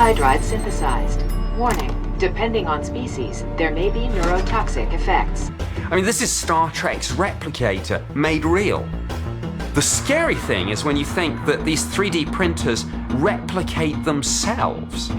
hydride synthesized. Warning, depending on species, there may be neurotoxic effects. I mean, this is Star Trek's Replicator, made real. The scary thing is when you think that these 3D printers replicate themselves.